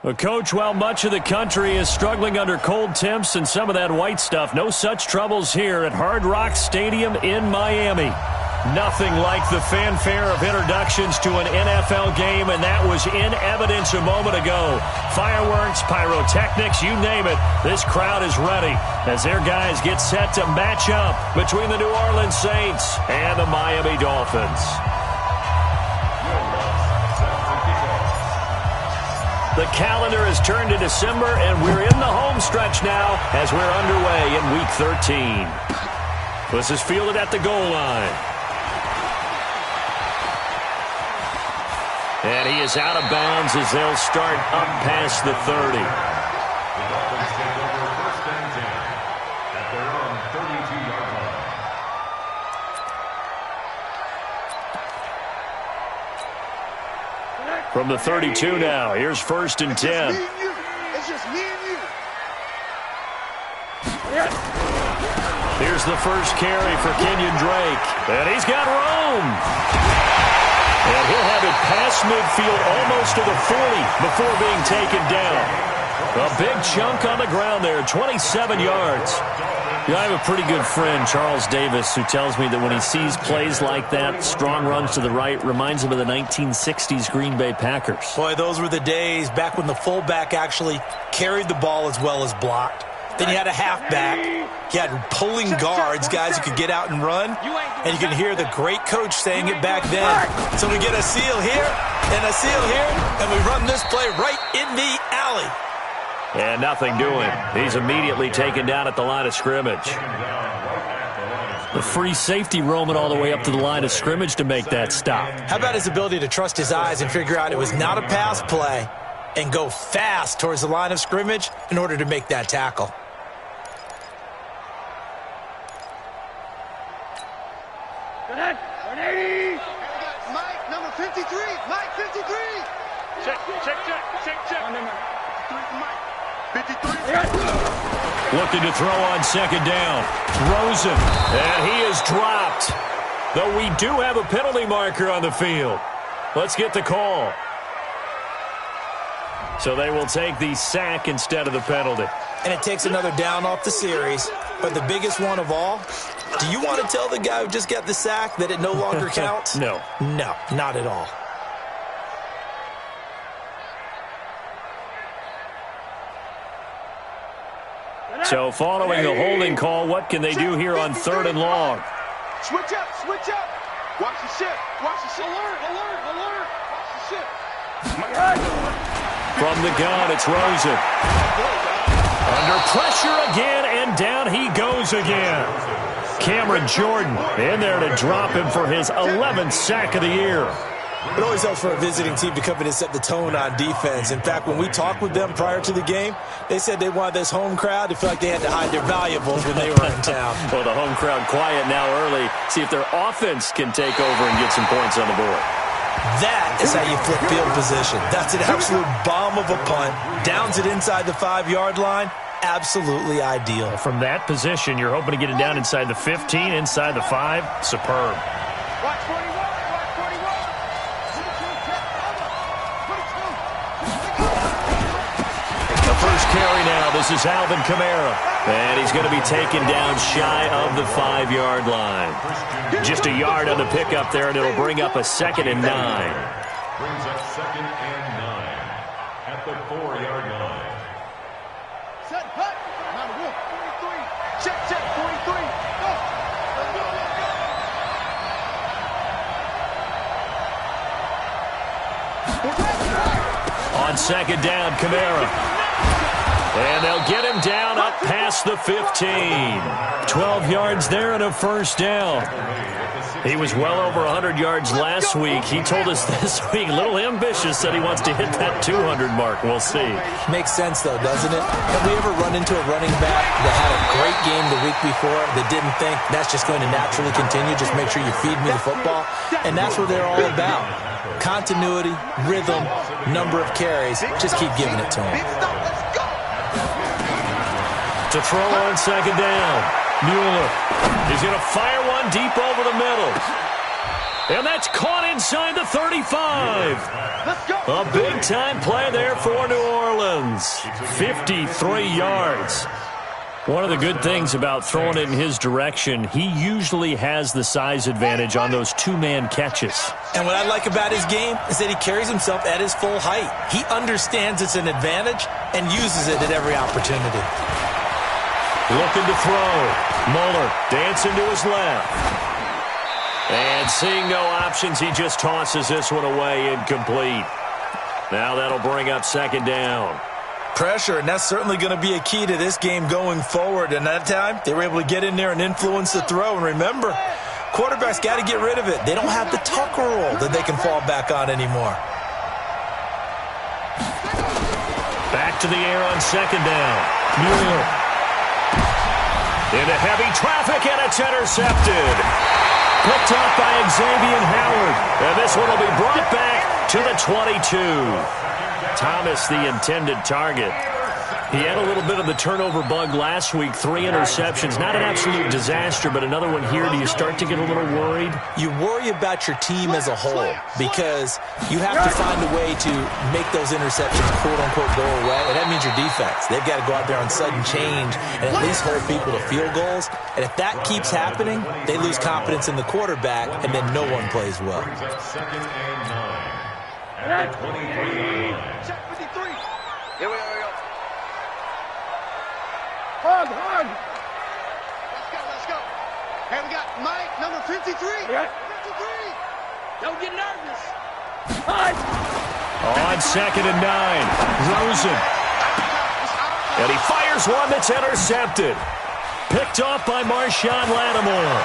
Well, Coach, while much of the country is struggling under cold temps and some of that white stuff, no such troubles here at Hard Rock Stadium in Miami. Nothing like the fanfare of introductions to an NFL game, and that was in evidence a moment ago. Fireworks, pyrotechnics, you name it, this crowd is ready as their guys get set to match up between the New Orleans Saints and the Miami Dolphins. The calendar has turned to December, and we're in the home stretch now as we're underway in Week 13. This is fielded at the goal line. And he is out of bounds as they'll start up past the 30. The Dolphins take over first and 10 at their own 32-yard line. From the 32 now, here's first and 10. It's just me and you. Here's the first carry for Kenyon Drake. And he's got room. And he'll have it past midfield almost to the 40 before being taken down. A big chunk on the ground there, 27 yards. You know, I have a pretty good friend, Charles Davis, who tells me that when he sees plays like that, strong runs to the right, reminds him of the 1960s Green Bay Packers. Boy, those were the days back when the fullback actually carried the ball as well as blocked. Then you had a halfback. You had pulling guards, guys who could get out and run. And you can hear the great coach saying it back then. So we get a seal here and a seal here, and we run this play right in the alley. And nothing doing. He's immediately taken down at the line of scrimmage. The free safety roaming all the way up to the line of scrimmage to make that stop. How about his ability to trust his eyes and figure out it was not a pass play and go fast towards the line of scrimmage in order to make that tackle. Mike, number 53. Mike, 53. Check. Mike, 53. Looking to throw on second down. Rosen. And he is dropped. Though we do have a penalty marker on the field. Let's get the call. So they will take the sack instead of the penalty. And it takes another down off the series. But the biggest one of all, do you want to tell the guy who just got the sack that it no longer counts? No. No, not at all. So following the holding call, what can they do here on third and long? Switch up. Watch the ship. Alert. Watch the ship. From the gun, it's Rosen. Under pressure again, and down he goes again. Cameron Jordan in there to drop him for his 11th sack of the year. It always helps for a visiting team to come in and set the tone on defense. In fact, when we talked with them prior to the game, they said they wanted this home crowd to feel like they had to hide their valuables when they were in town. Well, the home crowd quiet now early. See if their offense can take over and get some points on the board. That is how you flip field position. That's an absolute bomb of a punt. Downs it inside the 5-yard line. Absolutely ideal. From that position, you're hoping to get it down inside the 15, inside the 5. Superb. Watch 41. The first carry now. This is Alvin Kamara. And he's going to be taken down shy of the 5-yard line. Just a yard on the pickup there, and it'll bring up a 2nd and 9. Brings up 2nd and 9 at the 4-yard line. Set, hut. Number 43. Check, 43. Go. On second down, Kamara. And they'll get him down up past the 15. 12 yards there and a first down. He was well over 100 yards last week. He told us this week, a little ambitious, said he wants to hit that 200 mark. We'll see. Makes sense, though, doesn't it? Have we ever run into a running back that had a great game the week before that didn't think that's just going to naturally continue? Just make sure you feed me the football. And that's what they're all about. Continuity, rhythm, number of carries. Just keep giving it to him. To throw on second down. Mueller. He's going to fire one deep over the middle. And that's caught inside the 35. Let's go. A big-time play there for New Orleans. 53 yards. One of the good things about throwing it in his direction, he usually has the size advantage on those two-man catches. And what I like about his game is that he carries himself at his full height. He understands it's an advantage and uses it at every opportunity. Looking to throw. Muller dancing to his left. And seeing no options, he just tosses this one away incomplete. Now that'll bring up second down. Pressure, and that's certainly going to be a key to this game going forward. And that time, they were able to get in there and influence the throw. And remember, quarterbacks got to get rid of it. They don't have the tucker roll that they can fall back on anymore. Back to the air on second down. Mueller. Into heavy traffic, and it's intercepted. Picked off by Xavier Howard. And this one will be brought back to the 22. Thomas, the intended target. He had a little bit of the turnover bug last week, 3 interceptions. Not an absolute disaster, but another one here. Do you start to get a little worried? You worry about your team as a whole because you have to find a way to make those interceptions, quote-unquote, go away. And that means your defense. They've got to go out there on sudden change and at least hold people to field goals. And if that keeps happening, they lose confidence in the quarterback, and then no one plays well. Second and 9. At the 23. Check 53. Here we go. Hug. Let's go. Hey, we got Mike, number 53. 53. Don't get nervous. On second and 9. Rosen. And he fires one that's intercepted. Picked off by Marshawn Lattimore.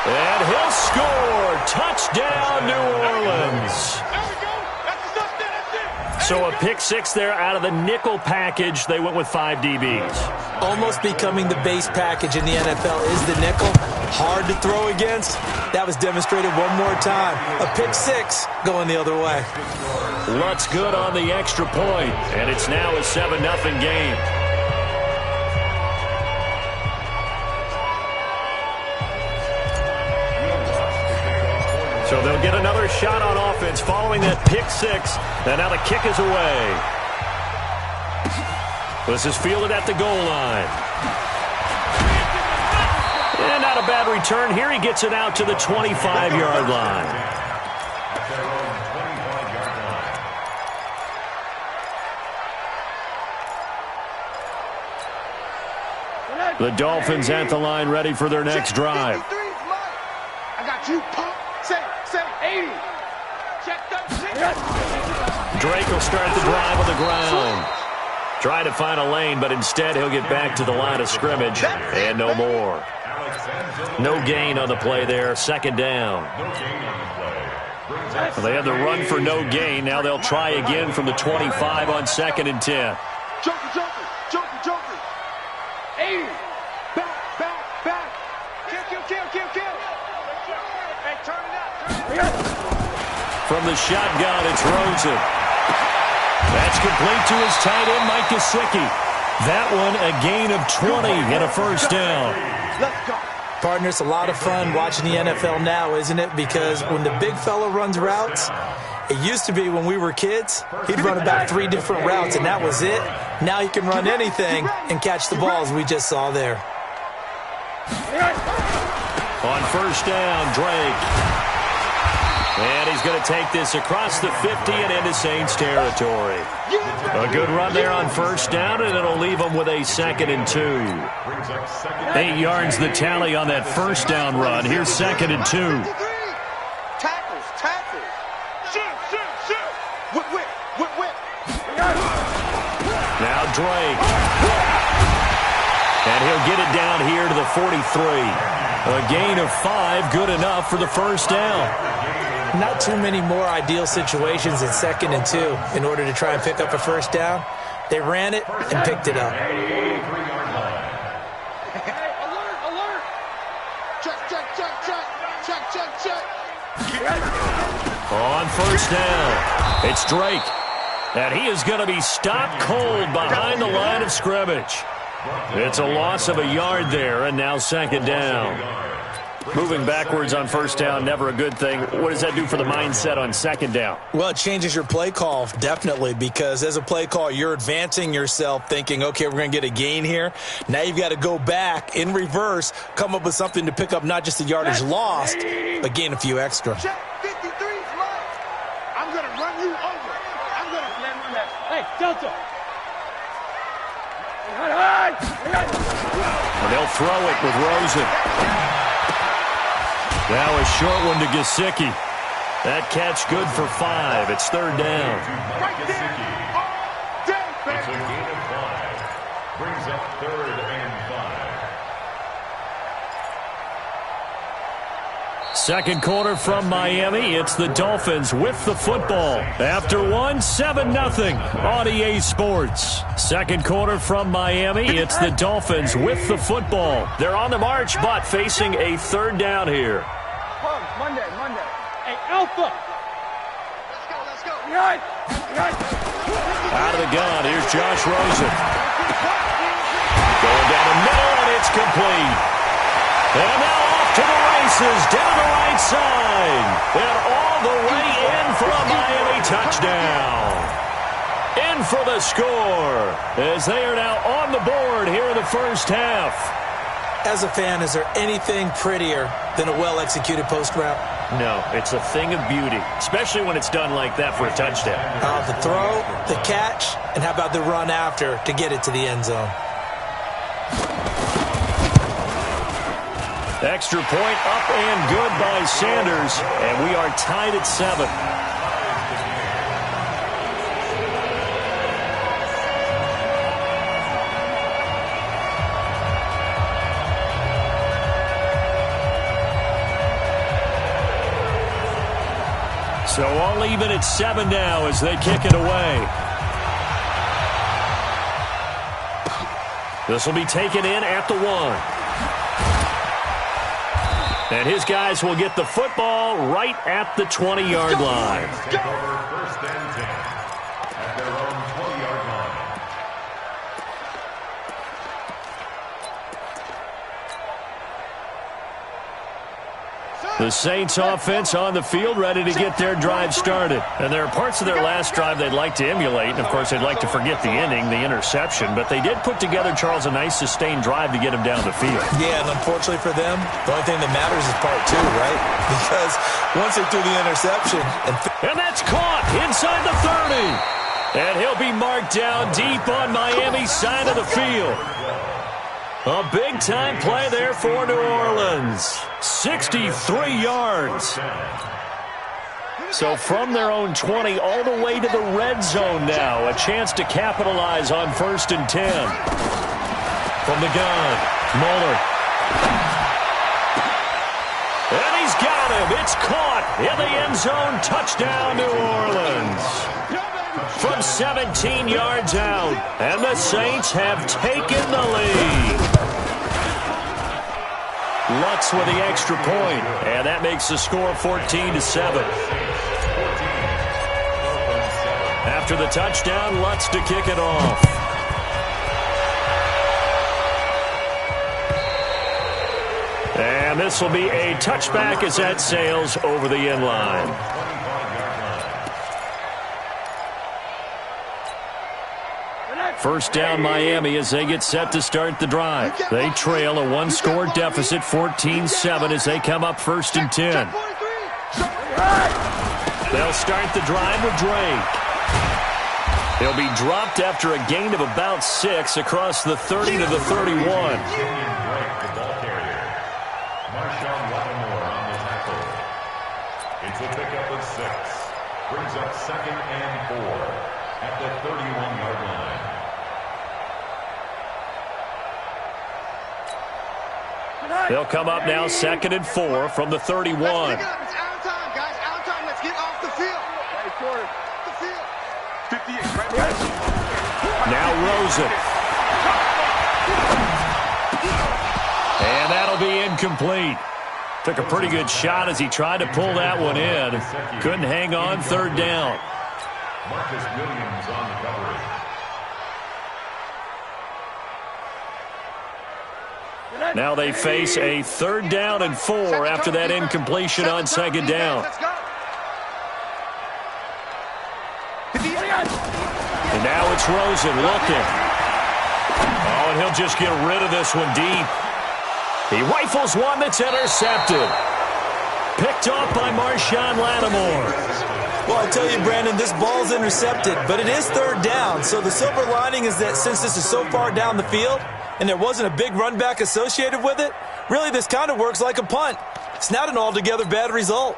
And he'll score. Touchdown, New Orleans. There we go. That's the touchdown. That's it. So a pick six there out of the nickel package. They went with 5 DBs. Almost becoming the base package in the NFL is the nickel. Hard to throw against. That was demonstrated one more time. A pick six going the other way. Lutz good on the extra point. And it's now a 7-0 game. So they'll get another shot on offense following that pick six. And now the kick is away. This is fielded at the goal line. And not a bad return. Here he gets it out to the 25-yard line. The Dolphins at the line ready for their next drive. I got you, pump. Say 80. Check that. Drake will start the drive on the ground. Try to find a lane, but instead he'll get back to the line of scrimmage. And no more. No gain on the play there. Second down. Well, they had the run for no gain. Now they'll try again from the 25 on second and 10. Joker. 80. Back. Kill. Hey, turn it out. From the shotgun, it's Rosen. That's complete to his tight end, Mike Gesicki. That one, a gain of 20 and a first down. Let's go. Partner, it's a lot of fun watching the NFL now, isn't it? Because when the big fella runs routes, it used to be when we were kids, he'd run about 3 different routes, and that was it. Now he can run anything and catch the balls we just saw there. On first down, Drake. And he's going to take this across the 50 and into Saints territory. A good run there on first down, and it'll leave them with a 2nd and 2. 8 yards the tally on that first down run. Here's 2nd and 2. Tackles. Shoot. Whip. Now Drake. And he'll get it down here to the 43. A gain of 5, good enough for the first down. Not too many more ideal situations in 2nd and 2 in order to try and pick up a first down. They ran it and picked it up. Alert. Check. On first down, it's Drake. And he is going to be stopped cold behind the line of scrimmage. It's a loss of a yard there, and now 2nd down. Moving backwards on first down, never a good thing. What does that do for the mindset on second down? Well, it changes your play call, definitely, because as a play call, you're advancing yourself thinking, okay, we're going to get a gain here. Now you've got to go back in reverse, come up with something to pick up not just the yardage lost, but gain a few extra. Check 53's left. I'm going to run you over. I'm going to run that. Hey, Delta. And they'll throw it with Rosen. Now a short one to Gesicki. That catch good for 5. It's third down. Right there. It's a gain of 5. Brings up third and 5. Second quarter from Miami. It's the Dolphins with the football. After 7-0 on EA Sports. Second quarter from Miami. It's the Dolphins with the football. They're on the march, but facing a third down here. Monday. Hey, Alpha. Let's go. Right. Out of the gun, here's Josh Rosen. Going down the middle, and it's complete. And now off to the races, down the right side. And all the way in for a Miami touchdown. In for the score, as they are now on the board here in the first half. As a fan, is there anything prettier than a well-executed post route? No, it's a thing of beauty, especially when it's done like that for a touchdown. The throw, the catch, and how about the run after to get it to the end zone? Extra point up and good by Sanders, and we are tied at 7. So all even at 7 now as they kick it away. This will be taken in at the 1. And his guys will get the football right at the 20-yard line. Take over first and 10 at their own 20-yard line. The Saints offense on the field, ready to get their drive started. And there are parts of their last drive they'd like to emulate. And, of course, they'd like to forget the ending, the interception. But they did put together, Charles, a nice sustained drive to get them down the field. Yeah, and unfortunately for them, the only thing that matters is part 2, right? Because once they threw the interception. And that's caught inside the 30. And he'll be marked down deep on Miami's side of the field. A big-time play there for New Orleans. 63 yards. So from their own 20 all the way to the red zone now. A chance to capitalize on first and 10. From the gun, Muller. And he's got him. It's caught in the end zone. Touchdown, New Orleans. From 17 yards out. And the Saints have taken the lead. Lutz with the extra point, and that makes the score 14-7. After the touchdown, Lutz to kick it off. And this will be a touchback as that sails over the end line. First down Miami as they get set to start the drive. They trail a one-score deficit, 14-7, as they come up first and 10. They'll start the drive with Drake. He'll be dropped after a gain of about 6 across the 30 to the 31. It's a pickup of 6. Brings up second and 4 at the 31-yard line. They'll come up now second and 4 from the 31. It's out of time, guys. Out of time. Let's get off the field. The field. 58, right? Now Rosen. And that'll be incomplete. Took a pretty good shot as he tried to pull that one in. Couldn't hang on, third down. Marcus Williams on the coverage. Now they face a 3rd down and 4 after that incompletion on 2nd down. And now it's Rosen looking. Oh, and he'll just get rid of this one deep. He rifles one that's intercepted. Picked off by Marshawn Lattimore. Well, I tell you, Brandon, this ball's intercepted, but it is 3rd down. So the silver lining is that since this is so far down the field and there wasn't a big run back associated with it, really this kind of works like a punt. It's not an altogether bad result.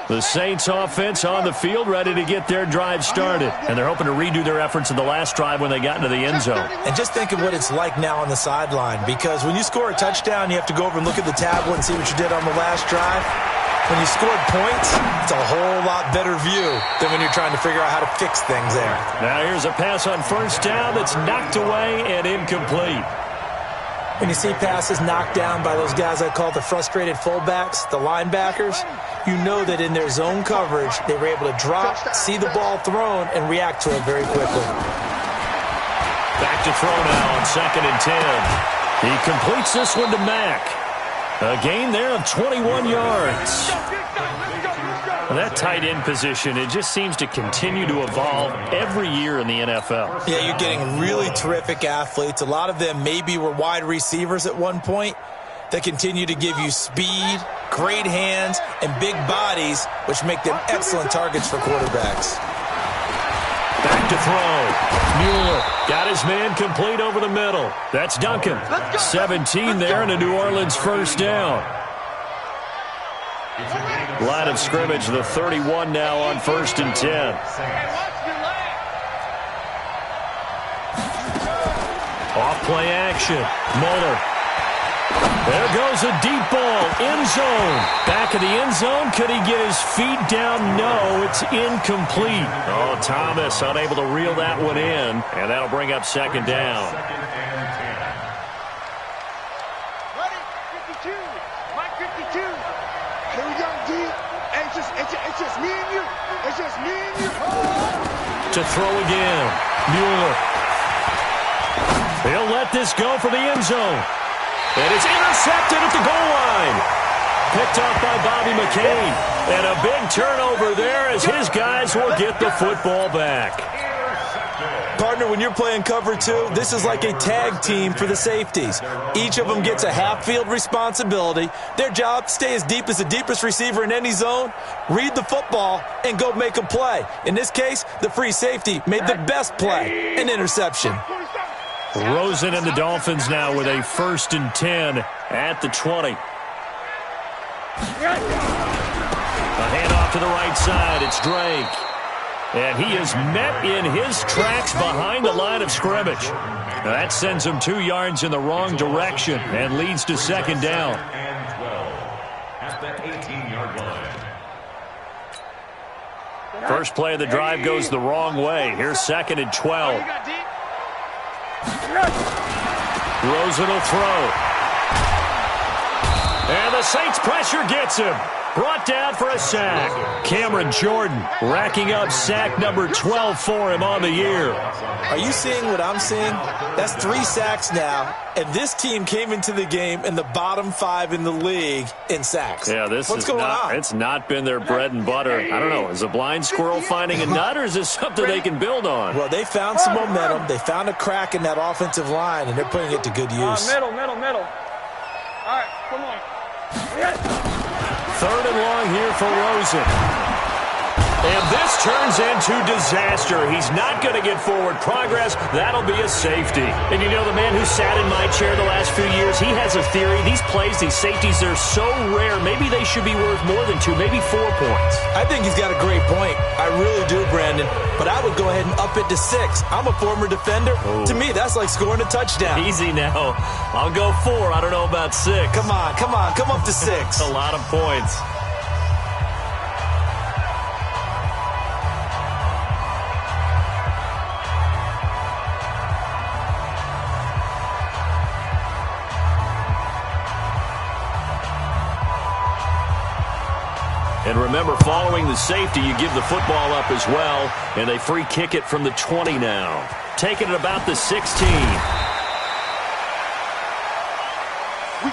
The Saints offense on the field ready to get their drive started. And they're hoping to redo their efforts in the last drive when they got into the end zone. And just think of what it's like now on the sideline, because when you score a touchdown, you have to go over and look at the tablet and see what you did on the last drive. When you scored points, it's a whole lot better view than when you're trying to figure out how to fix things there. Now here's a pass on 1st down that's knocked away and incomplete. When you see passes knocked down by those guys I call the frustrated fullbacks, the linebackers, you know that in their zone coverage, they were able to drop, see the ball thrown, and react to it very quickly. Back to throw now on 2nd and 10. He completes this one to Mack. A gain there of 21 yards. Well, that tight end position, it just seems to continue to evolve every year in the NFL. Yeah, you're getting really terrific athletes. A lot of them maybe were wide receivers at one point that continue to give you speed, great hands, and big bodies, which make them excellent targets for quarterbacks. Back to throw. Mueller got his man complete over the middle. That's Duncan. 17 there and a New Orleans 1st down. Line of scrimmage, the 31 now on 1st and 10. Off play action. Mueller. There goes a deep ball. End zone. Back of the end zone. Could he get his feet down? No, it's incomplete. Oh, Thomas unable to reel that one in. And that'll bring up 2nd down. Ready? 52. Mike 52. Here we go, D. It's just me and you. It's just me and you. To throw again. Mueller. He'll let this go for the end zone. And it's intercepted at the goal line. Picked off by Bobby McCain. And a big turnover there as his guys will get the football back. Partner, when you're playing cover 2, this is like a tag team for the safeties. Each of them gets a half-field responsibility. Their job, stay as deep as the deepest receiver in any zone, read the football, and go make a play. In this case, the free safety made the best play, an interception. Rosen and the Dolphins now with a 1st and 10 at the 20. A handoff to the right side. It's Drake. And he is met in his tracks behind the line of scrimmage. Now that sends him 2 yards in the wrong direction and leads to 2nd down. And 12 at the 18-yard line. First play of the drive goes the wrong way. Here's 2nd and 12. Rosen will throw. And the Saints pressure gets him. Brought down for a sack. Cameron Jordan racking up sack number 12 for him on the year. Are you seeing what I'm seeing? That's 3 sacks now, and this team came into the game in the bottom 5 in the league in sacks. Yeah, What's going on? It's not been their bread and butter. I don't know. Is a blind squirrel finding a nut, or is this something they can build on? Well, they found some momentum. They found a crack in that offensive line, and they're putting it to good use. Middle. All right, come on. 3rd and long here for Rosen. And this turns into disaster. He's not going to get forward progress. That'll be a safety. And you know, the man who sat in my chair the last few years, he has a theory. These plays, these safeties, they're so rare. Maybe they should be worth more than 2, maybe 4 points. I think he's got a great point. I really do, Brandon. But I would go ahead and up it to 6. I'm a former defender. Oh. To me, that's like scoring a touchdown. Easy now. I'll go 4. I don't know about 6. Come on. Come up to 6. That's a lot of points. And remember, following the safety, you give the football up as well, and they free kick it from the 20 now. Taking it about the 16. We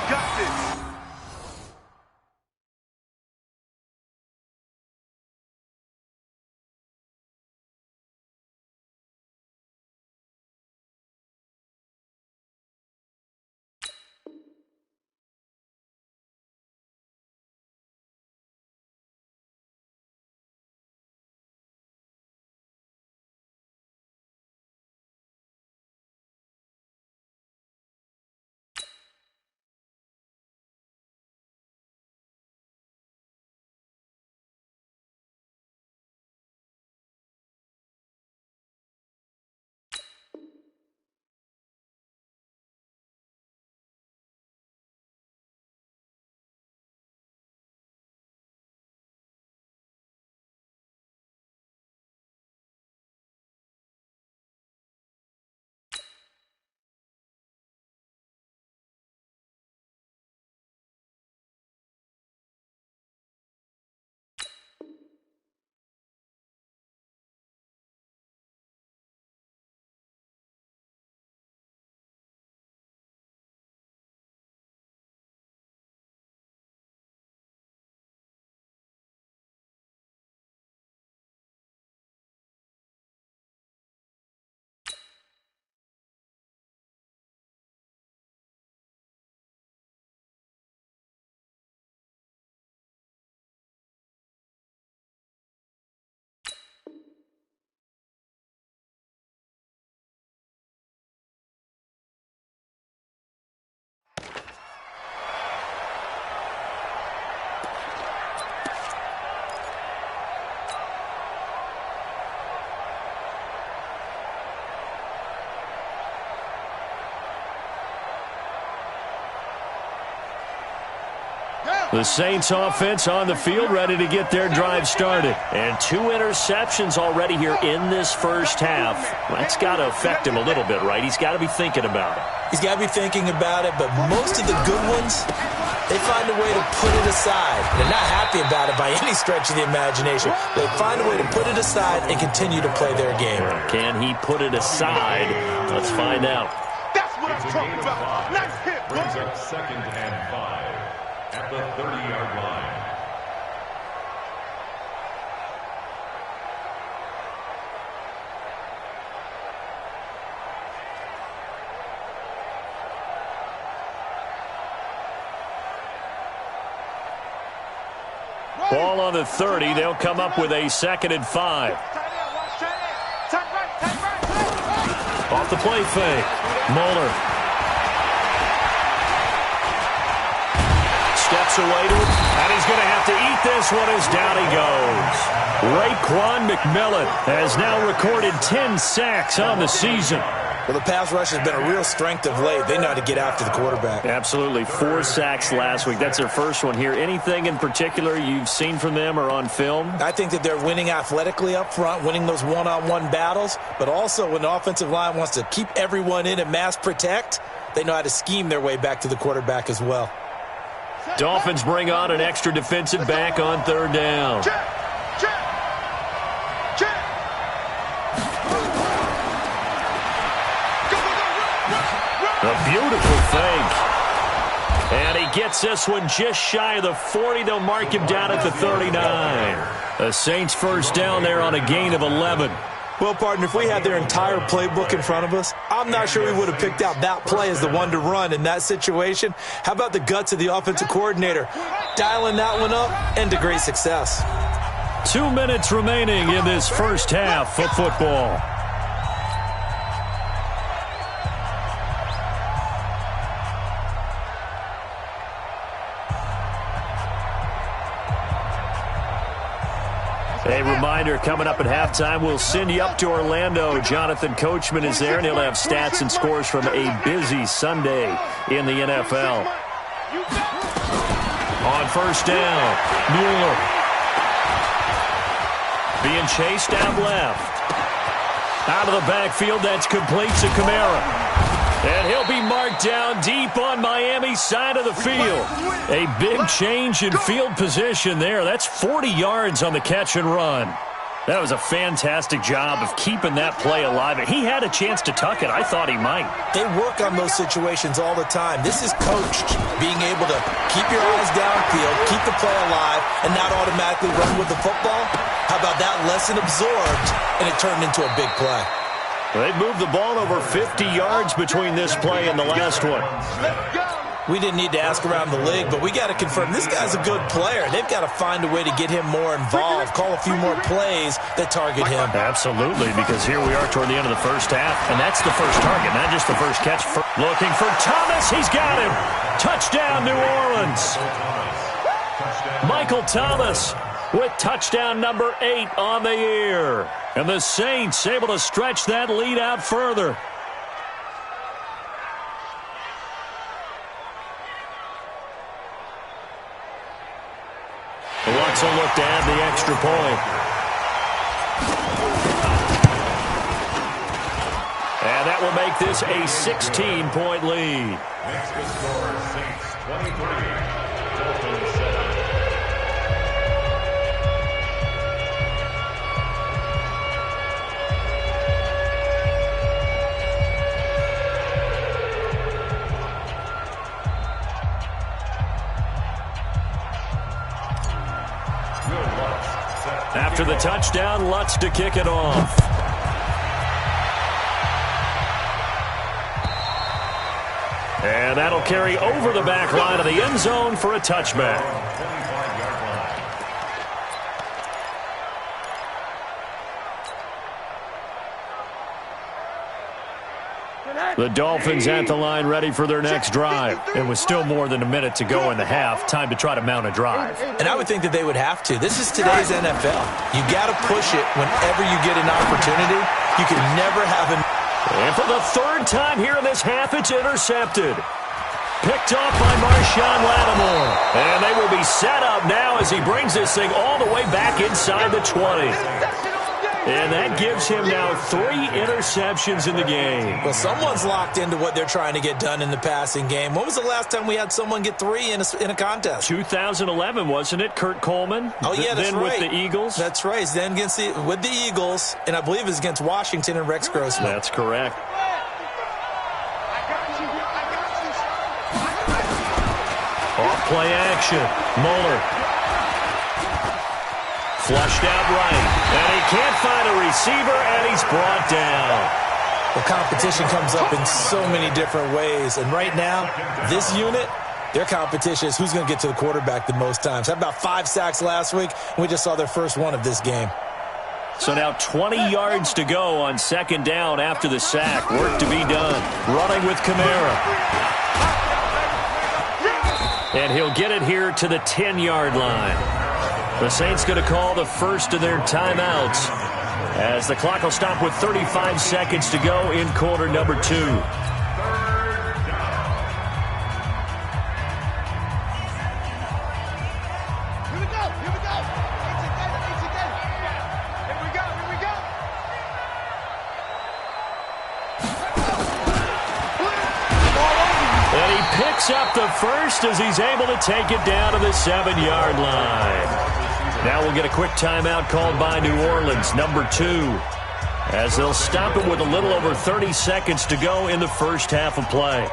The Saints offense on the field, ready to get their drive started. And 2 interceptions already here in this first half. That's got to affect him a little bit, right? He's got to be thinking about it. He's got to be thinking about it, but most of the good ones, they find a way to put it aside. They're not happy about it by any stretch of the imagination. They find a way to put it aside and continue to play their game. Can he put it aside? Let's find out. That's what I'm talking about. Nice hit, brings up 2nd and 5 at the 30-yard line. Ball on the 30. They'll come up with a 2nd and 5. Off the play fake. Muller steps away to it, and he's going to have to eat this one as down he goes. Raekwon McMillan has now recorded 10 sacks on the season. Well, the pass rush has been a real strength of late. They know how to get after the quarterback. Absolutely. 4 sacks last week. That's their first one here. Anything in particular you've seen from them or on film? I think that they're winning athletically up front, winning those one-on-one battles, but also when the offensive line wants to keep everyone in and mass protect, they know how to scheme their way back to the quarterback as well. Dolphins bring on an extra defensive back on 3rd down. A beautiful fake. And he gets this one just shy of the 40. They'll mark him down at the 39. The Saints first down there on a gain of 11. Well, partner, if we had their entire playbook in front of us, I'm not sure we would have picked out that play as the one to run in that situation. How about the guts of the offensive coordinator? Dialing that one up and to great success. 2 minutes remaining in this first half of football. A reminder, coming up at halftime, we'll send you up to Orlando. Jonathan Coachman is there, and he'll have stats and scores from a busy Sunday in the NFL. On first down, Mueller being chased out left. Out of the backfield, that's complete to Kamara. And he'll be marked down deep on Miami's side of the field. A big change in field position there. That's 40 yards on the catch and run. That was a fantastic job of keeping that play alive. He had a chance to tuck it. I thought he might. They work on those situations all the time. This is coached, being able to keep your eyes downfield, keep the play alive, and not automatically run with the football. How about that lesson absorbed, and it turned into a big play. They moved the ball over 50 yards between this play and the last one. We didn't need to ask around the league, but we got to confirm this guy's a good player. They've got to find a way to get him more involved, call a few more plays that target him. Absolutely, because here we are toward the end of the first half, and that's the first target, not just the first catch. Looking for Thomas. He's got him. Touchdown, New Orleans. Michael Thomas with touchdown number 8 on the year. And the Saints able to stretch that lead out further. Lutz will look to add the extra point. And that will make this a 16-point lead. Makes the score Saints 23, Dolphins 7. After the touchdown, Lutz to kick it off. And that'll carry over the back line of the end zone for a touchback. The Dolphins at the line ready for their next drive. And with still more than a minute to go in the half, time to try to mount a drive. And I would think that they would have to. This is today's NFL. You got to push it whenever you get an opportunity. You can never have an... And for the 3rd time here in this half, it's intercepted. Picked off by Marshawn Lattimore. And they will be set up now as he brings this thing all the way back inside the 20. And that gives him now 3 interceptions in the game. Well, someone's locked into what they're trying to get done in the passing game. When was the last time we had someone get 3 in a contest? 2011, wasn't it? Kurt Coleman? Oh, yeah, that's then right. With the Eagles? That's right. Then with the Eagles, and I believe it was against Washington and Rex Grossman. That's correct. Off play action. Muller. Flushed out right. And he can't find a receiver, and he's brought down. The competition comes up in so many different ways. And right now, this unit, their competition is who's going to get to the quarterback the most times. Had about 5 sacks last week, and we just saw their first one of this game. So now 20 yards to go on second down after the sack. Work to be done. Running with Kamara. And he'll get it here to the 10-yard line. The Saints going to call the first of their timeouts as the clock will stop with 35 seconds to go in quarter number 2. Here we go. Here we go. Here we go. And he picks up the first as he's able to take it down to the 7-yard line. Now we'll get a quick timeout called by New Orleans, number 2, as they'll stop it with a little over 30 seconds to go in the first half of play.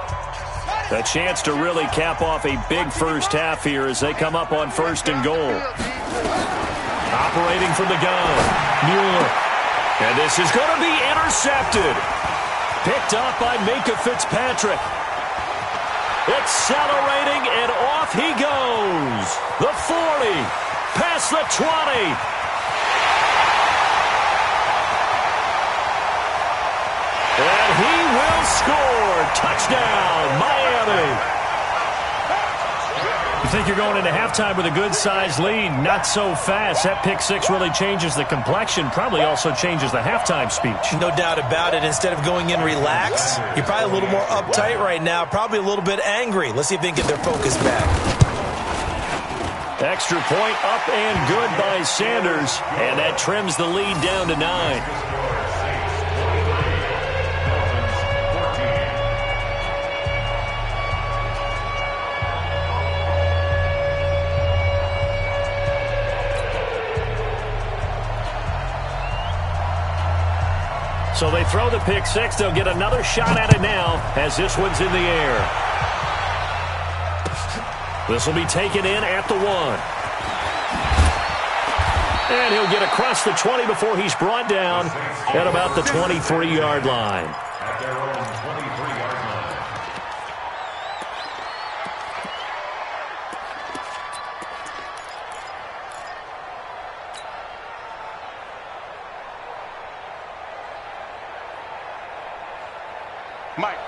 A chance to really cap off a big first half here as they come up on 1st and goal. Operating from the gun, Mueller. And this is going to be intercepted. Picked off by Minkah Fitzpatrick. Accelerating, and off he goes. The 40. Past the 20. And he will score. Touchdown, Miami. You think you're going into halftime with a good-sized lead? Not so fast. That pick 6 really changes the complexion, probably also changes the halftime speech. No doubt about it. Instead of going in relaxed, you're probably a little more uptight right now, probably a little bit angry. Let's see if they can get their focus back. Extra point up and good by Sanders, and that trims the lead down to 9. So they throw the pick 6. They'll get another shot at it now as this one's in the air. This will be taken in at the 1. And he'll get across the 20 before he's brought down at about the 23-yard line. At their own 23-yard line.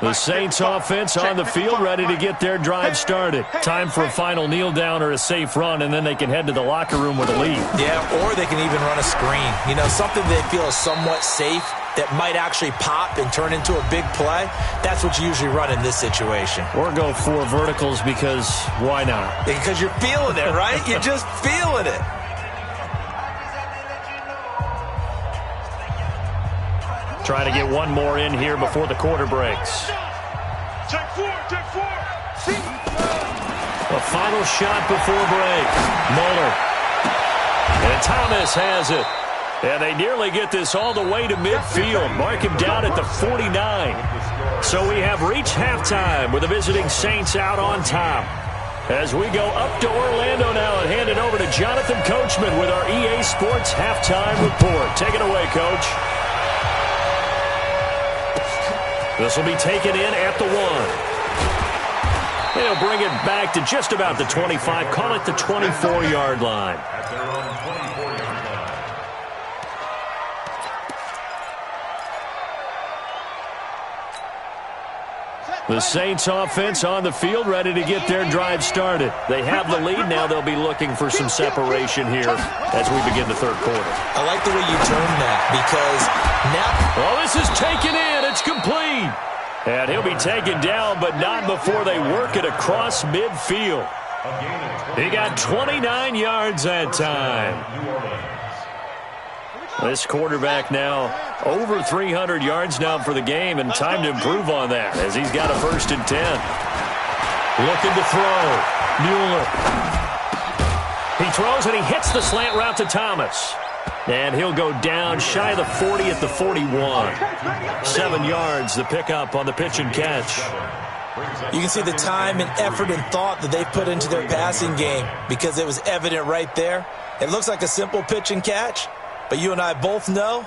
The Saints offense on the field, ready to get their drive started. Time for a final kneel down or a safe run, and then they can head to the locker room with a lead. Yeah, or they can even run a screen. You know, something they feel is somewhat safe that might actually pop and turn into a big play. That's what you usually run in this situation. Or go 4 verticals because why not? Because you're feeling it, right? You're just feeling it. Try to get one more in here before the quarter breaks. Take 4. See? A final shot before break. Muller. And Thomas has it. And they nearly get this all the way to midfield. Mark him down at the 49. So we have reached halftime with the visiting Saints out on top. As we go up to Orlando now and hand it over to Jonathan Coachman with our EA Sports Halftime Report. Take it away, Coach. This will be taken in at the 1. They'll bring it back to just about the 25. Call it the 24-yard line. At their own 24-yard line. The Saints offense on the field, ready to get their drive started. They have the lead. Now they'll be looking for some separation here as we begin the third quarter. I like the way you term that because now... Oh, this is taken in. It's complete. And he'll be taken down, but not before they work it across midfield. He got 29 yards that time. This quarterback now over 300 yards now for the game, and time to improve on that as he's got a 1st and 10. Looking to throw. Mueller. He throws and he hits the slant route to Thomas. And he'll go down shy of the 40 at the 41. 7 yards, the pickup on the pitch and catch. You can see the time and effort and thought that they put into their passing game because it was evident right there. It looks like a simple pitch and catch, but you and I both know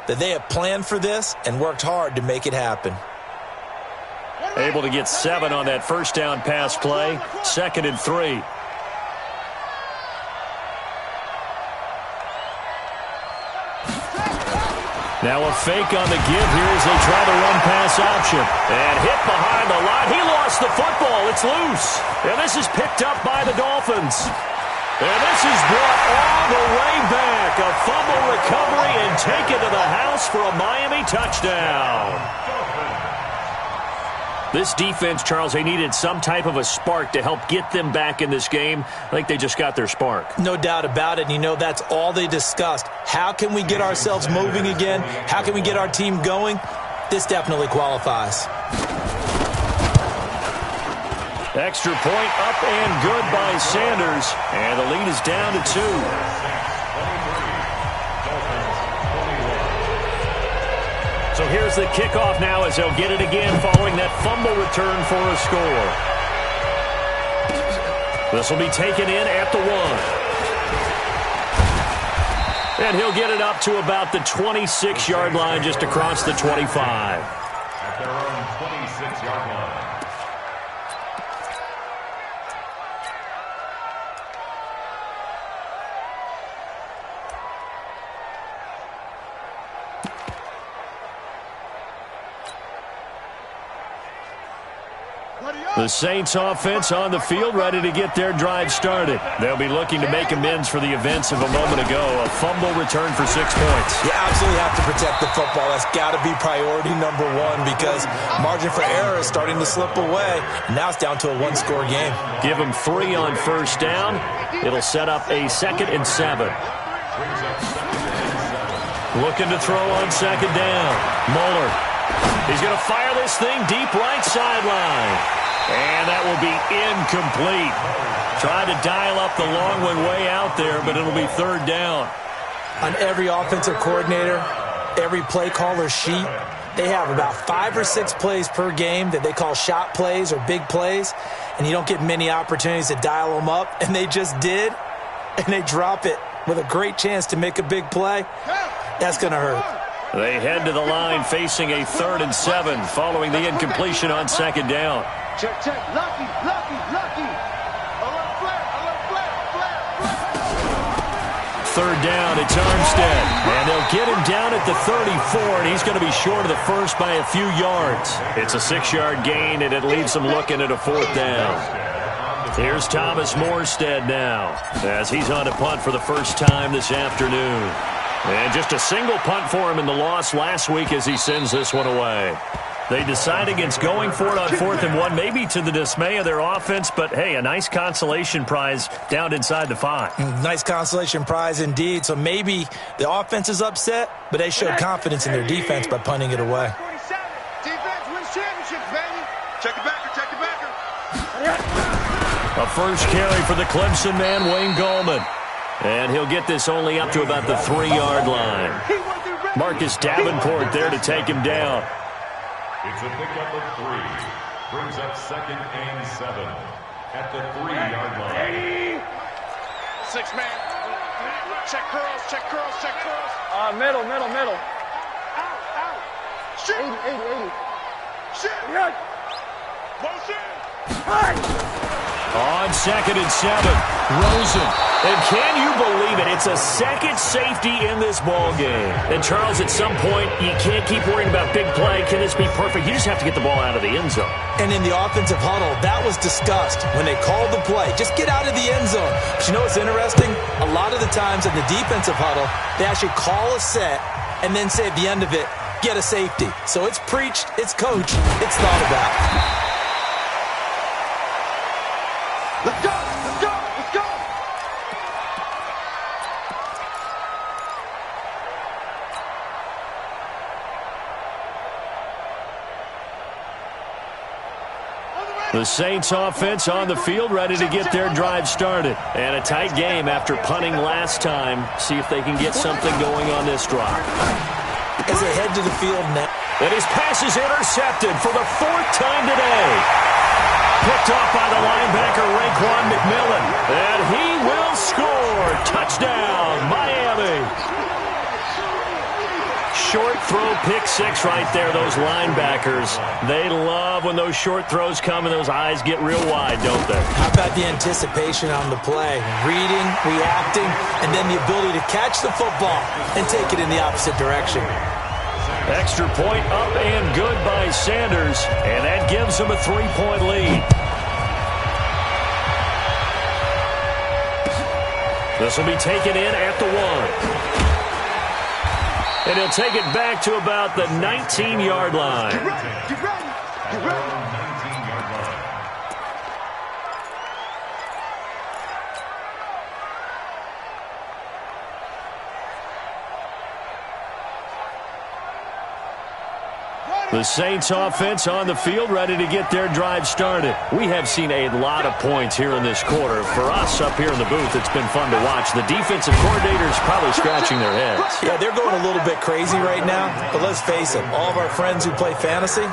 that they have planned for this and worked hard to make it happen. Able to get 7 on that 1st down pass play. 2nd and 3. Now a fake on the give here as they try the run-pass option. And hit behind the line. He lost the football. It's loose. And this is picked up by the Dolphins. And this is brought all the way back. A fumble recovery and taken to the house for a Miami touchdown. This defense, Charles, they needed some type of a spark to help get them back in this game. I think they just got their spark. No doubt about it. And you know, that's all they discussed. How can we get ourselves moving again? How can we get our team going? This definitely qualifies. Extra point up and good by Sanders. And the lead is down to 2. So here's the kickoff now as they'll get it again following that fumble return for a score. This will be taken in at the 1. And he'll get it up to about the 26-yard line just across the 25. At their own 26-yard line. The Saints offense on the field, ready to get their drive started. They'll be looking to make amends for the events of a moment ago. A fumble return for 6 points. You absolutely have to protect the football. That's got to be priority number 1 because margin for error is starting to slip away. Now it's down to a 1-score game. Give them 3 on 1st down. It'll set up a 2nd and 7. Looking to throw on 2nd down. Mueller. He's going to fire this thing deep right sideline. And that will be incomplete. Trying to dial up the long one way out there, but it'll be 3rd down. On every offensive coordinator, every play caller sheet, they have about 5 or 6 plays per game that they call shot plays or big plays, and you don't get many opportunities to dial them up, and they just did, and they drop it with a great chance to make a big play. That's going to hurt. They head to the line facing a 3rd and 7 following the incompletion on 2nd down. Check, check. Lucky. Alert flat. 3rd down, it's Armstead. And they'll get him down at the 34, and he's going to be short of the 1st by a few yards. It's a 6-yard gain, and it leaves them looking at a 4th down. Here's Thomas Morstead now as he's on a punt for the first time this afternoon. And just a single punt for him in the loss last week as he sends this one away. They decide against going for it on 4th and 1, maybe to the dismay of their offense, but, hey, a nice consolation prize down inside the 5. Nice consolation prize indeed. So maybe the offense is upset, but they showed confidence in their defense by punting it away. Defense wins championships, baby. Check it backer. A first carry for the Clemson man, Wayne Gallman. And he'll get this only up to about the 3-yard line. Marcus Davenport there to take him down. It's a pickup of 3. Brings up 2nd and 7 at the 3-yard line. 6 man. Check curls. Middle. Out. Shit. 80. Shit. Yeah. Motion. On 2nd and 7, Rosen. And can you believe it? It's a second safety in this ball game. And, Charles, at some point, you can't keep worrying about big play. Can this be perfect? You just have to get the ball out of the end zone. And in the offensive huddle, that was discussed when they called the play. Just get out of the end zone. But you know what's interesting? A lot of the times in the defensive huddle, they actually call a set and then say at the end of it, get a safety. So it's preached, it's coached, it's thought about. Let's go! Let's go! Let's go! The Saints offense on the field, ready to get their drive started. And a tight game after punting last time. See if they can get something going on this drive. As they head to the field now. And his pass is intercepted for the 4th time today. Picked off by the linebacker, Raekwon McMillan. And he will score. Touchdown, Miami. Short throw, pick 6 right there, those linebackers. They love when those short throws come and those eyes get real wide, don't they? How about the anticipation on the play? Reading, reacting, and then the ability to catch the football and take it in the opposite direction. Extra point up and good by Sanders, and that gives them a 3-point lead. This will be taken in at the 1. And he'll take it back to about the 19-yard line. Get ready! Get ready! Get ready! 19-yard line. The Saints offense on the field, ready to get their drive started. We have seen a lot of points here in this quarter. For us up here in the booth, it's been fun to watch. The defensive coordinators probably scratching their heads. Yeah, they're going a little bit crazy right now, but let's face it, all of our friends who play fantasy,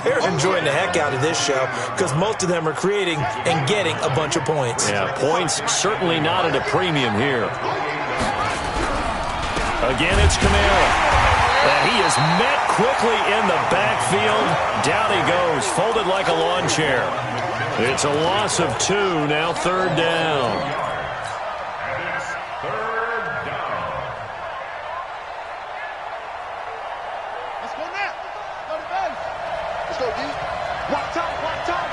they're enjoying the heck out of this show because most of them are creating and getting a bunch of points. Yeah, points certainly not at a premium here. Again, it's Kamara. And he is met quickly in the backfield. Down he goes, folded like a lawn chair. It's a loss of 2, now 3rd down. And it's 3rd down. Let's go now! Go to base! Let's go, D. One time, one time!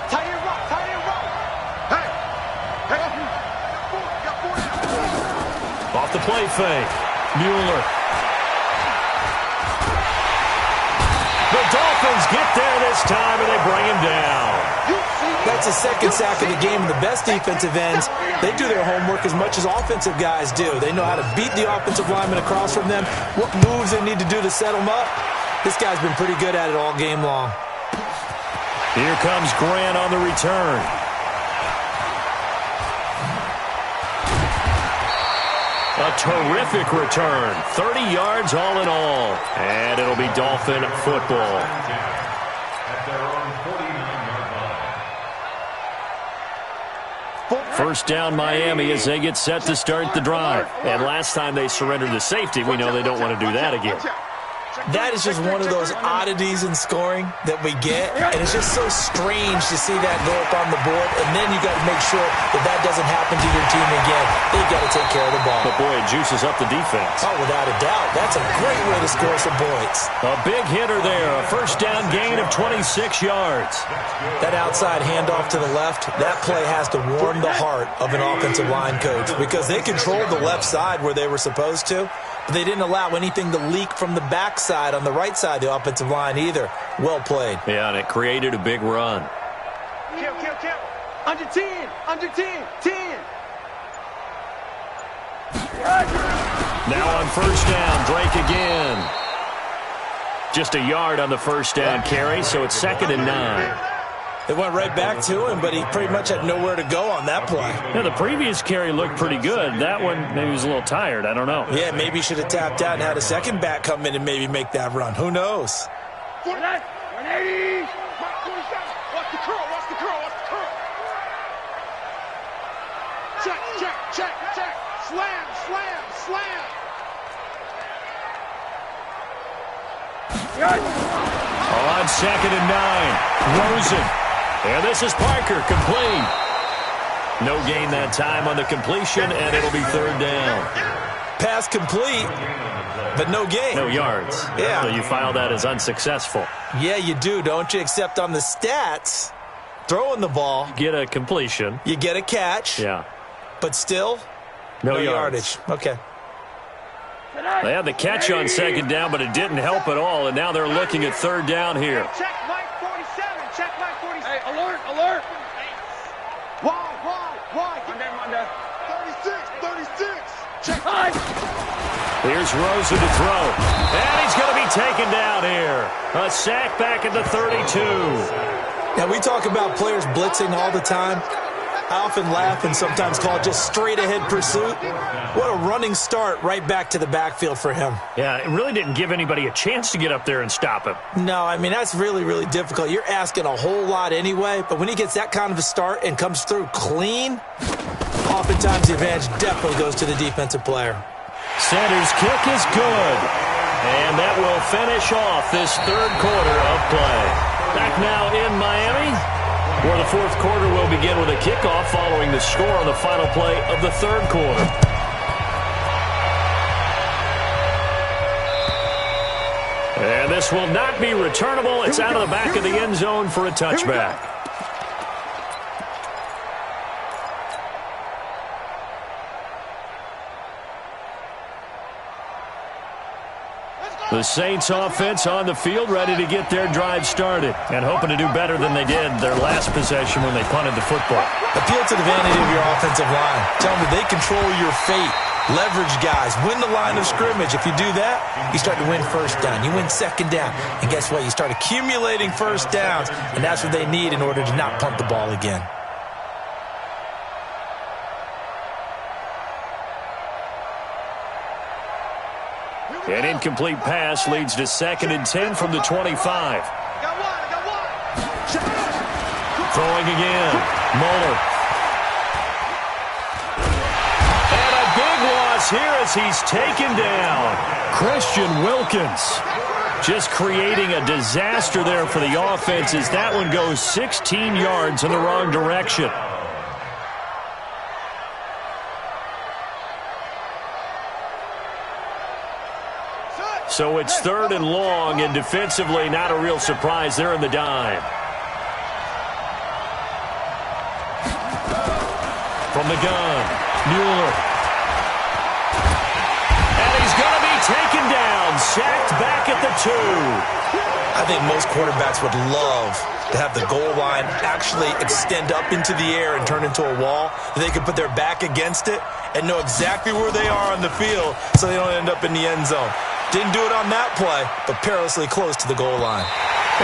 Tight end rock, tight end rock! Hey! Hey! Got 4. Off the play fake. Mueller. The Dolphins get there this time, and they bring him down. That's the 2nd sack of the game, and the best defensive ends, they do their homework as much as offensive guys do. They know how to beat the offensive lineman across from them, what moves they need to do to set them up. This guy's been pretty good at it all game long. Here comes Grant on the return. A terrific return. 30 yards all in all. And it'll be Dolphin football. At their own 49-yard line. First down Miami as they get set to start the drive. And last time they surrendered the safety, we know they don't want to do that again. That is just one of those oddities in scoring that we get, and it's just so strange to see that go up on the board, and then you got to make sure that that doesn't happen to your team again. They've got to take care of the ball. But boy, it juices up the defense. Oh, without a doubt. That's a great way to score some points. A big hitter there, a first down gain of 26 yards. That outside handoff to the left, that play has to warm the heart of an offensive line coach because they controlled the left side where they were supposed to, but they didn't allow anything to leak from the backside on the right side of the offensive line either. Well played. Yeah, and it created a big run. Kill. Under 10. Under 10. 10. Now on first down, Drake again. Just a yard on the first down carry, so it's 2nd and 9. They went right back to him, but he pretty much had nowhere to go on that play. Yeah, the previous carry looked pretty good. That one, maybe he was a little tired. I don't know. Yeah, maybe he should have tapped out and had a second back come in and maybe make that run. Who knows? 180. Watch the curl. Check. Slam. On 2nd and 9, Rosen. And this is Parker, complete. No gain that time on the completion, and it'll be 3rd down. Pass complete, but no gain. No yards. Yeah. So you file that as unsuccessful. Yeah, you do, don't you? Except on the stats, throwing the ball. Get a completion. You get a catch. Yeah. But still, No yardage. Okay. They had the catch on second down, but it didn't help at all, and now they're looking at third down here. Check Mike 47. Check Mike 47. Hey, alert, alert. Wide. Monday. 36. Check Mike. Here's Rosen to throw, and he's going to be taken down here. A sack back at the 32. Now, we talk about players blitzing all the time. I often laugh and sometimes call it just straight-ahead pursuit. What a running start right back to the backfield for him. Yeah, it really didn't give anybody a chance to get up there and stop him. No, I mean, that's really, really difficult. You're asking a whole lot anyway, but when he gets that kind of a start and comes through clean, oftentimes the advantage definitely goes to the defensive player. Sanders' kick is good, and that will finish off this third quarter of play. Back now in Miami, where the fourth quarter will begin with a kickoff following the score on the final play of the third quarter. And this will not be returnable. It's out of the back of the end zone for a touchback. The Saints offense on the field, ready to get their drive started and hoping to do better than they did their last possession when they punted the football. Appeal to the vanity of your offensive line. Tell them they control your fate. Leverage guys. Win the line of scrimmage. If you do that, you start to win first down. You win second down. And guess what? You start accumulating first downs, and that's what they need in order to not punt the ball again. An incomplete pass leads to 2nd and 10 from the 25. Throwing again. Muller. And a big loss here as he's taken down. Christian Wilkins just creating a disaster there for the offense as that one goes 16 yards in the wrong direction. So it's 3rd and long, and defensively not a real surprise. They're in the dime. From the gun, Mueller. And he's going to be taken down, sacked back at the 2. I think most quarterbacks would love to have the goal line actually extend up into the air and turn into a wall. They could put their back against it and know exactly where they are on the field so they don't end up in the end zone. Didn't do it on that play, but perilously close to the goal line.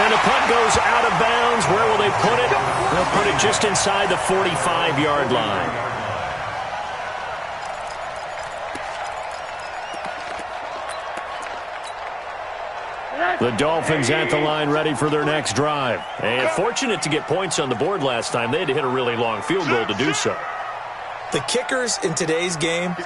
And the punt goes out of bounds. Where will they put it? They'll put it just inside the 45-yard line. The Dolphins at the line ready for their next drive. And fortunate to get points on the board last time. They had to hit a really long field goal to do so. The kickers in today's game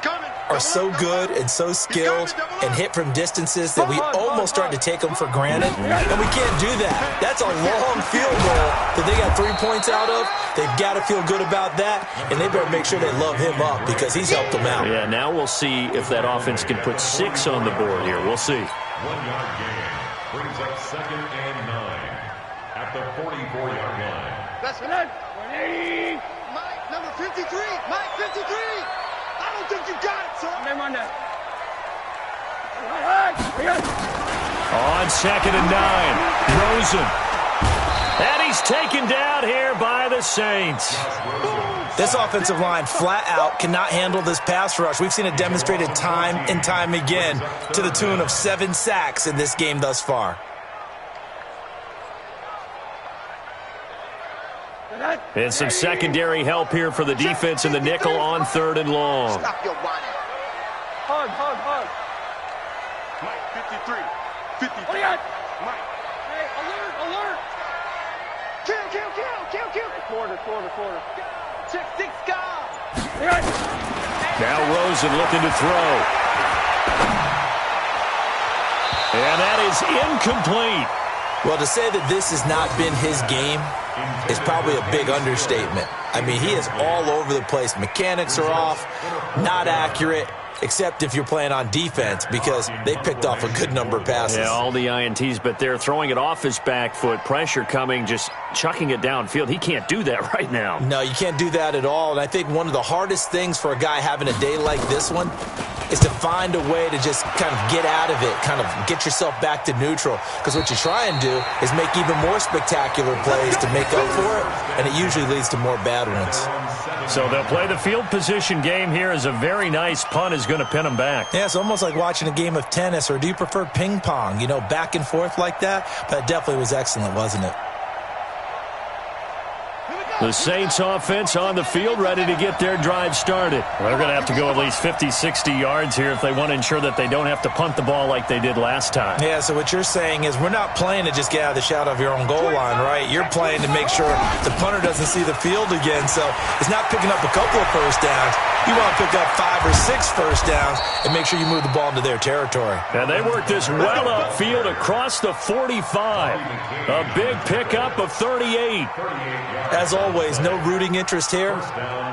are so good and so skilled and hit from distances that we almost start to take them for granted, and we can't do that. That's a long field goal that they got 3 points out of. They've got to feel good about that, and they better make sure they love him up because he's helped them out. Yeah, now we'll see if that offense can put 6 on the board here. We'll see. 1-yard gain brings up 2nd and 9 at the 44-yard line. That's good. 180. Mike, number 53. Mike, 53. I don't think you got it, sir. On 2nd and 9, Rosen. And he's taken down here by the Saints. This offensive line flat out cannot handle this pass rush. We've seen it demonstrated time and time again to the tune of 7 sacks in this game thus far. And some secondary help here for the defense in the nickel on 3rd and long. Stop your whining. Hug. Mike, 53. 53. What do you got? Mike. Hey, alert. Kill. Quarter. Check 6 guys. Now Rosen looking to throw. And that is incomplete. Well, to say that this has not been his game is probably a big understatement. I mean, he is all over the place. Mechanics are off, not accurate, except if you're playing on defense because they picked off a good number of passes. Yeah, all the INTs, but they're throwing it off his back foot. Pressure coming, just chucking it downfield. He can't do that right now. No, you can't do that at all. And I think one of the hardest things for a guy having a day like this one is to find a way to just kind of get out of it, kind of get yourself back to neutral. Because what you try and do is make even more spectacular plays to make up for it, and it usually leads to more bad ones. So they'll play the field position game here as a very nice punt is going to pin them back. Yeah, it's almost like watching a game of tennis, or do you prefer ping pong, you know, back and forth like that? But it definitely was excellent, wasn't it? The Saints offense on the field, ready to get their drive started. Well, they're going to have to go at least 50, 60 yards here if they want to ensure that they don't have to punt the ball like they did last time. Yeah, so what you're saying is we're not playing to just get out of the shadow of your own goal line, right? You're playing to make sure the punter doesn't see the field again. So it's not picking up a couple of first downs. You want to pick up 5 or 6 first downs and make sure you move the ball into their territory. And they work this well upfield across the 45. A big pickup of 38. As always, no rooting interest here,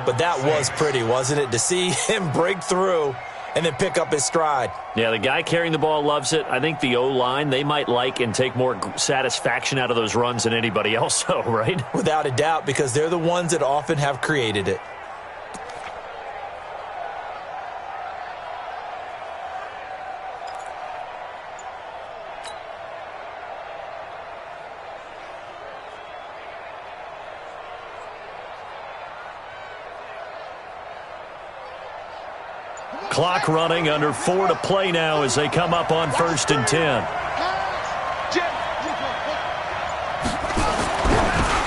but that was pretty, wasn't it? To see him break through and then pick up his stride. Yeah, the guy carrying the ball loves it. I think the O-line, they might like and take more satisfaction out of those runs than anybody else, though, right? Without a doubt, because they're the ones that often have created it. Clock running, under 4 to play now as they come up on 1st and 10.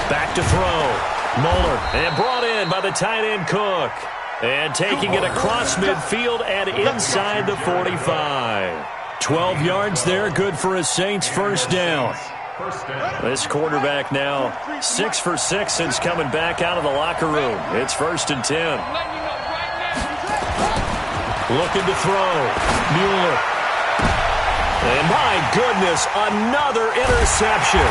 Back to throw. Muller, and brought in by the tight end Cook. And taking it across midfield and inside the 45. 12 yards there, good for a Saints first down. This quarterback now 6 for 6 since coming back out of the locker room. It's 1st and 10. Looking to throw. Mueller. And my goodness, another interception.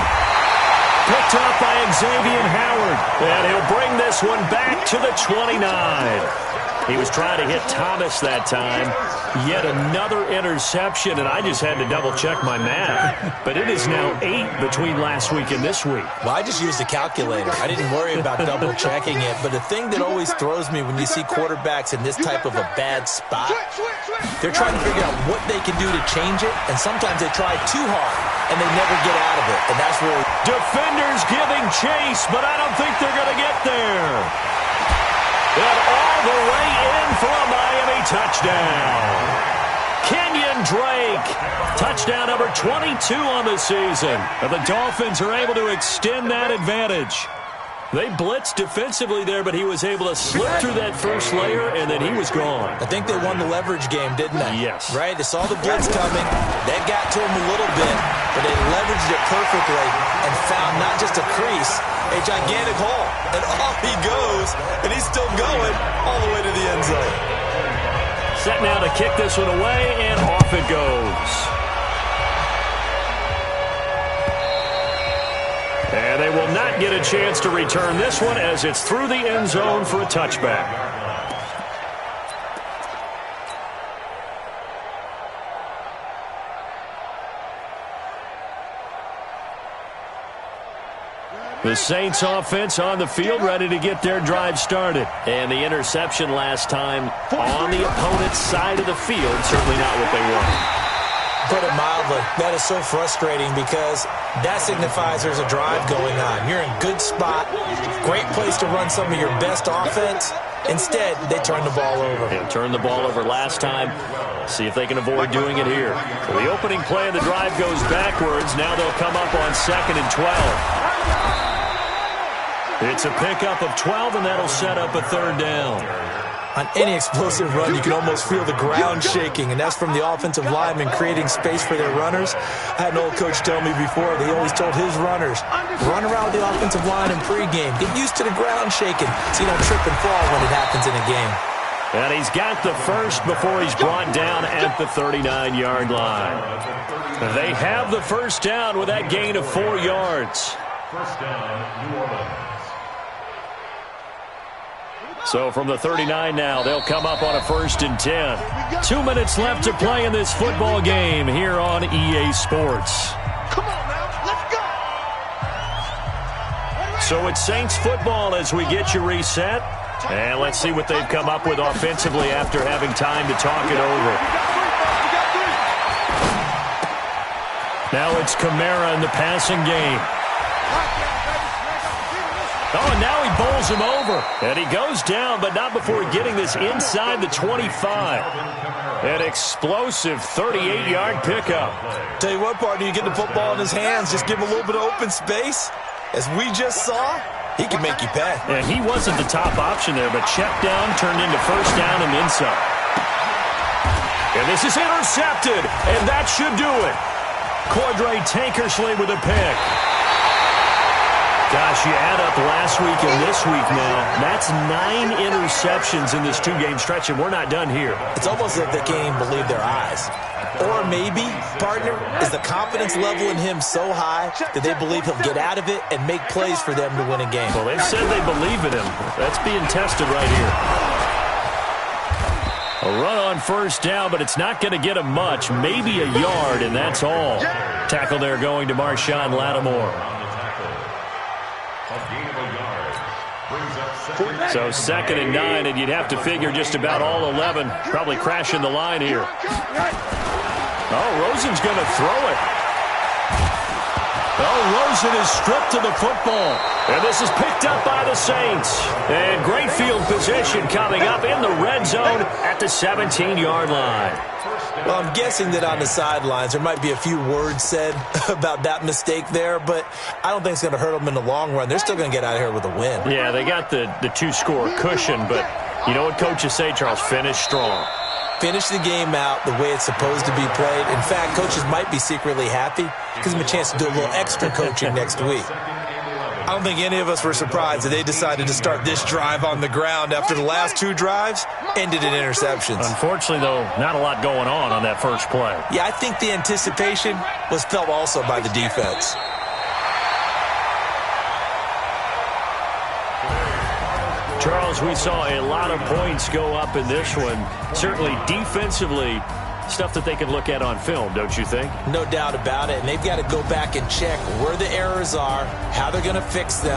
Picked up by Xavier Howard. And he'll bring this one back to the 29. He was trying to hit Thomas that time. Yet another interception, and I just had to double-check my math. But it is now 8 between last week and this week. Well, I just used a calculator. I didn't worry about double-checking it. But the thing that always throws me when you see quarterbacks in this type of a bad spot, they're trying to figure out what they can do to change it, and sometimes they try too hard, and they never get out of it. And that's where defenders giving chase, but I don't think they're going to get there. And all the way in for a Miami touchdown. Kenyon Drake, touchdown number 22 on the season. And the Dolphins are able to extend that advantage. They blitzed defensively there, but he was able to slip through that first layer, and then he was gone. I think they won the leverage game, didn't they? Yes. Right? They saw the blitz coming. That got to him a little bit, but they leveraged it perfectly and found not just a crease, a gigantic hole. And off he goes, and he's still going all the way to the end zone. Set now to kick this one away, and off it goes. And they will not get a chance to return this one as it's through the end zone for a touchback. The Saints offense on the field ready to get their drive started. And the interception last time on the opponent's side of the field, certainly not what they wanted. Put it mildly, that is so frustrating because that signifies there's a drive going on. You're in good spot, great place to run some of your best offense. Instead, they turn the ball over. They turned the ball over last time. See if they can avoid doing it here. So the opening play of the drive goes backwards. Now they'll come up on 2nd and 12. It's a pickup of 12, and that'll set up a 3rd down. On any explosive run, you can almost feel the ground shaking, and that's from the offensive linemen creating space for their runners. I had an old coach tell me before, they always told his runners, run around the offensive line in pregame. Get used to the ground shaking so you don't trip and fall when it happens in a game. And he's got the first before he's brought down at the 39-yard line. They have the first down with that gain of 4 yards. First down, New Orleans. So from the 39 now, they'll come up on a 1st and 10. 2 minutes left to play in this football game here on EA Sports. Come on now, let's go. So it's Saints football as we get you reset. And let's see what they've come up with offensively after having time to talk it over. Now it's Kamara in the passing game. Oh, and now he bowls him over. And he goes down, but not before getting this inside the 25. An explosive 38-yard pickup. Tell you what, partner, you get the football in his hands, just give him a little bit of open space. As we just saw, he can make you pay. And he wasn't the top option there, but check down turned into first down and then some. And this is intercepted, and that should do it. Cordray Tankersley with a pick. Gosh, you add up last week and this week now. That's 9 interceptions in this 2-game stretch, and we're not done here. It's almost like they can't even believe their eyes. Or maybe, partner, is the confidence level in him so high that they believe he'll get out of it and make plays for them to win a game. Well, they've said they believe in him. That's being tested right here. A run on first down, but it's not going to get him much. Maybe a yard, and that's all. Tackle there going to Marshawn Lattimore. So 2nd and 9, and you'd have to figure just about all 11 probably crashing the line here. Oh, Rosen's going to throw it. Oh, Rosen is stripped to the football. And this is picked up by the Saints. And great field position coming up in the red zone at the 17-yard line. Well, I'm guessing that on the sidelines there might be a few words said about that mistake there, but I don't think it's going to hurt them in the long run. They're still going to get out of here with a win. Yeah, they got the 2-score cushion, but you know what coaches say, Charles? Finish strong. Finish the game out the way it's supposed to be played. In fact, coaches might be secretly happy. Gives them a chance to do a little extra coaching next week. I don't think any of us were surprised that they decided to start this drive on the ground after the last 2 drives ended in interceptions. Unfortunately, though, not a lot going on that first play. Yeah, I think the anticipation was felt also by the defense. Charles, we saw a lot of points go up in this one. Certainly defensively, stuff that they can look at on film, don't you think? No doubt about it. And they've got to go back and check where the errors are, how they're going to fix them,